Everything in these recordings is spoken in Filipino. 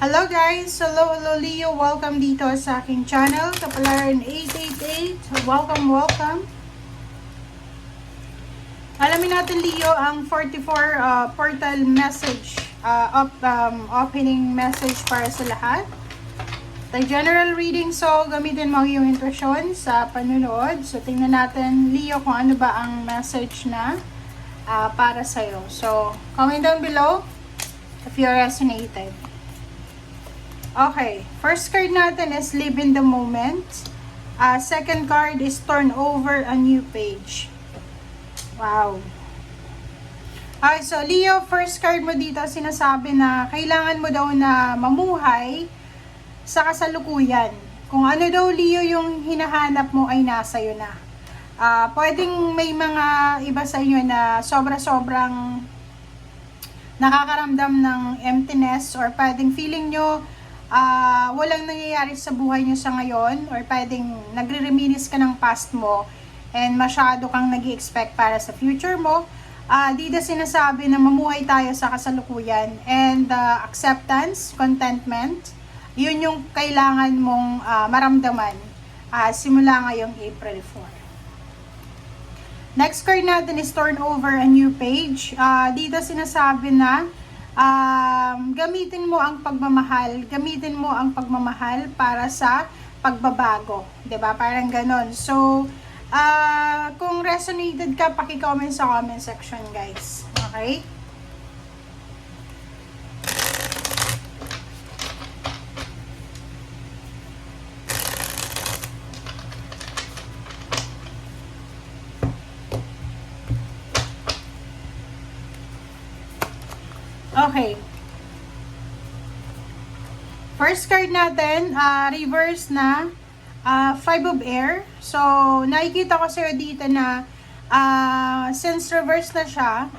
Hello guys! Hello Leo! Welcome dito sa aking channel, Kapalaran 888. Welcome! Alamin natin Leo ang 44 portal message, opening message para sa lahat. The general reading, so gamitin mo yung intuition sa panunood. So tingnan natin Leo kung ano ba ang message na para sa'yo. So comment down below if you resonated. Okay, first card natin is live in the moment. Second card is turn over a new page. Wow. Okay, so Leo, first card mo dito sinasabi na kailangan mo daw na mamuhay sa kasalukuyan. Kung ano daw Leo yung hinahanap mo ay nasa iyo na. Pwedeng may mga iba sa inyo na sobra-sobrang nakakaramdam ng emptiness, or pwedeng feeling nyo walang nangyayari sa buhay nyo sa ngayon, or pwedeng nagre-reminisce ka ng past mo and masyado kang nag-i-expect para sa future mo. Dito sinasabi na mamuhay tayo sa kasalukuyan, and acceptance, contentment, yun yung kailangan mong maramdaman simula ngayong April 4. Next card natin is turn over a new page. Dito sinasabi na gamitin mo ang pagmamahal para sa pagbabago, 'di ba? Parang ganon. So kung resonated ka, paki-comment sa comment section, guys. Okay? Okay. First card natin, reverse na, 5 of air. So, nakikita ko sa'yo dito na, since reverse na siya,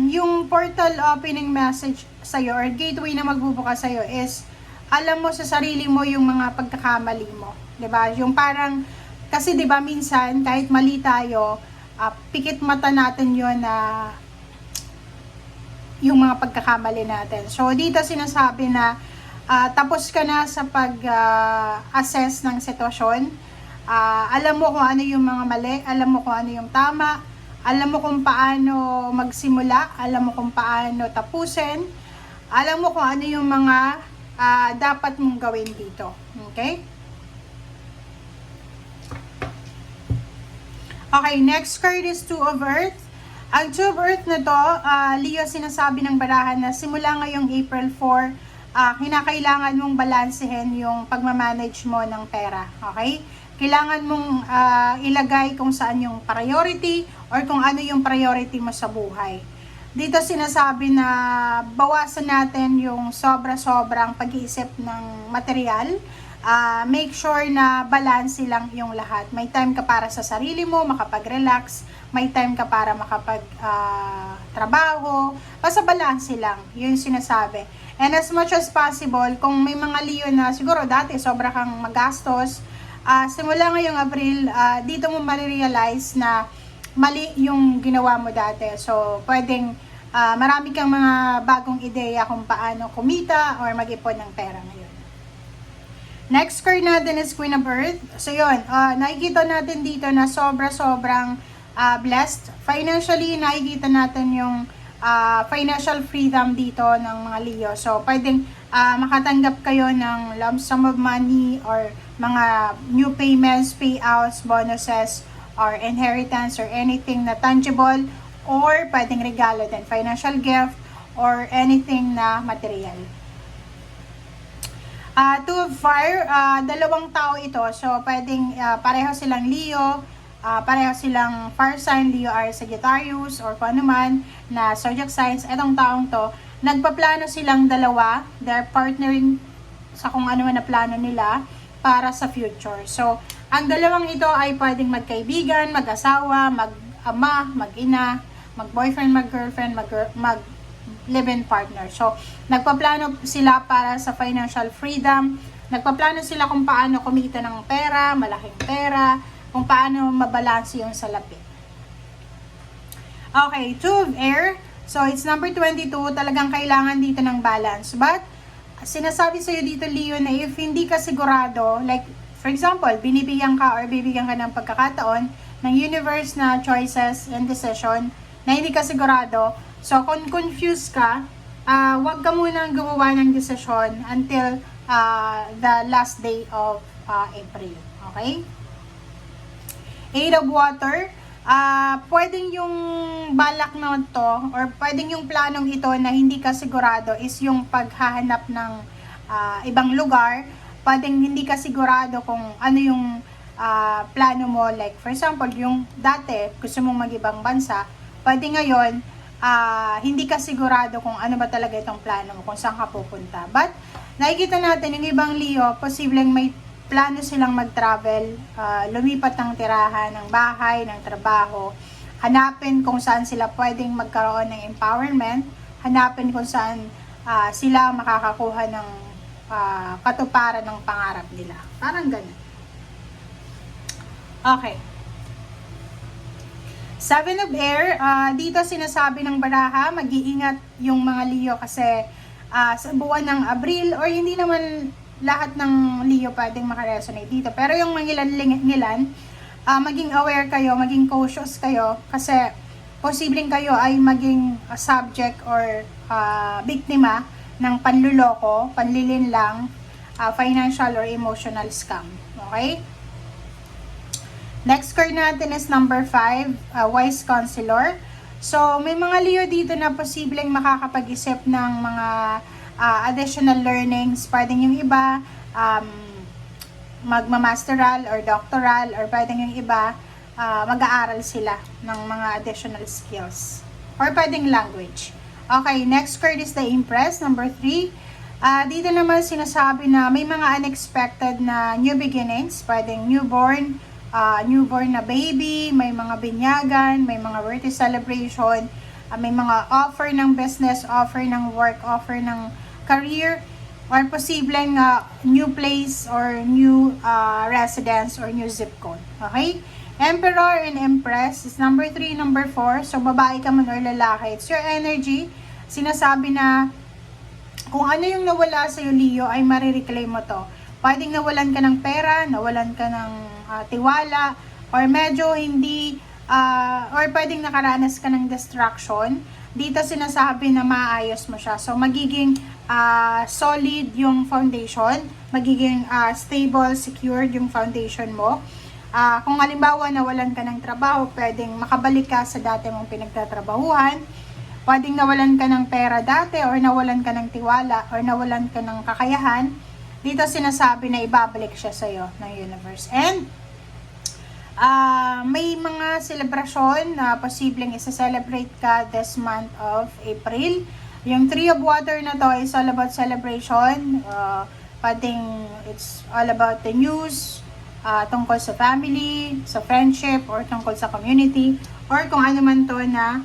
yung portal opening message sa'yo, or gateway na magbubukas sa'yo is, alam mo sa sarili mo yung mga pagkakamali mo. 'Di ba? Yung parang, kasi 'di ba minsan, kahit mali tayo, pikit mata natin yun na, yung mga pagkakamali natin. So, dito sinasabi na tapos ka na sa pag-assess ng sitwasyon. Alam mo kung ano yung mga mali, alam mo kung ano yung tama, alam mo kung paano magsimula, alam mo kung paano tapusin, alam mo kung ano yung mga dapat mong gawin dito. Okay? Okay, next card is Two of Earth. Ang Two of Earth na to, Leo, sinasabi ng barahan na simula ngayong April 4, kinakailangan mong balansehin yung pagmamanage mo ng pera. Okay? Kailangan mong ilagay kung saan yung priority, or kung ano yung priority mo sa buhay. Dito sinasabi na bawasan natin yung sobra-sobrang pag-iisip ng material. Make sure na balance lang yung lahat. May time ka para sa sarili mo, makapag-relax. May time ka para makapag-trabaho. Basta balance lang. Yun yung sinasabi. And as much as possible, kung may mga Leo na siguro dati sobra kang magastos, simula ngayong April, dito mo marirealize na mali yung ginawa mo dati. So, pwedeng marami kang mga bagong ideya kung paano kumita or mag-ipon ng pera ngayon. Next card natin is Queen of Earth. So yun, nakikita natin dito na sobra-sobrang blessed. Financially, nakikita natin yung financial freedom dito ng mga Leo. So pwedeng makatanggap kayo ng lump sum of money, or mga new payments, payouts, bonuses, or inheritance, or anything na tangible, or pwedeng regalo din, financial gift, or anything na material. Two of Fire, dalawang tao ito. So, pwedeng pareho silang Leo, pareho silang fire sign, Leo are Sagittarius, or kung ano man na zodiac signs. Etong taong to, nagpaplano silang dalawa. They're partnering sa kung ano man na plano nila para sa future. So, ang dalawang ito ay pwedeng magkaibigan, mag-asawa, mag-ama, mag-ina, mag-boyfriend, mag-girlfriend, live-in partner. So, nagpaplano sila para sa financial freedom. Nagpaplano sila kung paano kumita ng pera, malaking pera, kung paano mabalanse yung salapi. Okay, Two of Air. So, it's number 22. Talagang kailangan dito ng balance. But, sinasabi sa'yo dito, Leo, na if hindi ka sigurado, like, for example, binibigyan ka or bibigyan ka ng pagkakataon ng universe na choices and decision na hindi ka sigurado, so kung confused ka, wag ka munang gumawa ng desisyon until the last day of April. Okay? Eight of Water, pwedeng yung balak na to or pwedeng yung planong ito na hindi ka sigurado is yung paghahanap ng ibang lugar. Pwedeng hindi ka sigurado kung ano yung plano mo, like for example yung dati gusto mong mag-ibang bansa, pwede ngayon hindi ka sigurado kung ano ba talaga itong plano mo, kung saan ka pupunta. But nakikita natin yung ibang Leo, posibleng may plano silang mag-travel, lumipat ng tirahan, ng bahay, ng trabaho, hanapin kung saan sila pwedeng magkaroon ng empowerment, hanapin kung saan sila makakakuha ng katuparan ng pangarap nila. Parang ganun. Okay. Seven of Air, dito sinasabi ng baraha, mag-iingat yung mga Leo kasi sa buwan ng Abril, or hindi naman lahat ng Leo pwedeng makaresonate dito. Pero yung mga ilan, maging aware kayo, maging cautious kayo kasi posibleng kayo ay maging subject or biktima ng panluloko, panlilinlang, financial or emotional scam. Okay? Next card natin is number 5, Wise Counselor. So, may mga Leo dito na posibleng makakapag-isip ng mga additional learnings. Pwedeng yung iba magmamasteral or doctoral, or pwedeng yung iba mag-aaral sila ng mga additional skills. Or pwedeng language. Okay, next card is the Empress, number 3. Dito naman sinasabi na may mga unexpected na new beginnings. Pwedeng newborn na baby, may mga binyagan, may mga birthday celebration, may mga offer ng business, offer ng work, offer ng career, or posibleng new place or new residence or new zip code. Okay? Emperor and Empress is number 3, number 4. So, babae ka man or lalaki, it's your energy. Sinasabi na kung ano yung nawala sa'yo, Leo, ay marireclaim mo to. Pwedeng nawalan ka ng pera, nawalan ka ng tiwala, or medyo hindi, or pwedeng nakaranas ka ng distraction. Dito sinasabi na maayos mo siya. So, magiging solid yung foundation, magiging stable, secured yung foundation mo. Kung halimbawa nawalan ka ng trabaho, pwedeng makabalik ka sa dati mong pinagtatrabahuhan. Pwedeng nawalan ka ng pera dati, or nawalan ka ng tiwala, or nawalan ka ng kakayahan. Dito sinasabi na ibabalik siya sa'yo ng universe. And may mga celebration na posibleng isa-celebrate ka this month of April. Yung Three of Water na to is all about celebration. Pwedeng it's all about the news, tungkol sa family, sa friendship, or tungkol sa community, or kung ano man to na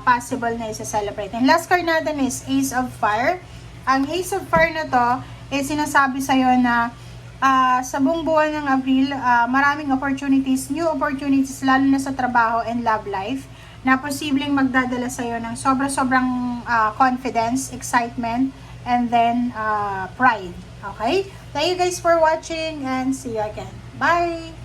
possible na isa-celebrate. And last card natin is Ace of Fire. Ang Ace of Fire na to is sinasabi sa'yo na sa buong buwan ng Abril, maraming opportunities, new opportunities, lalo na sa trabaho and love life, na posibleng magdadala sa'yo ng sobra-sobrang confidence, excitement, and then pride. Okay? Thank you guys for watching and see you again. Bye!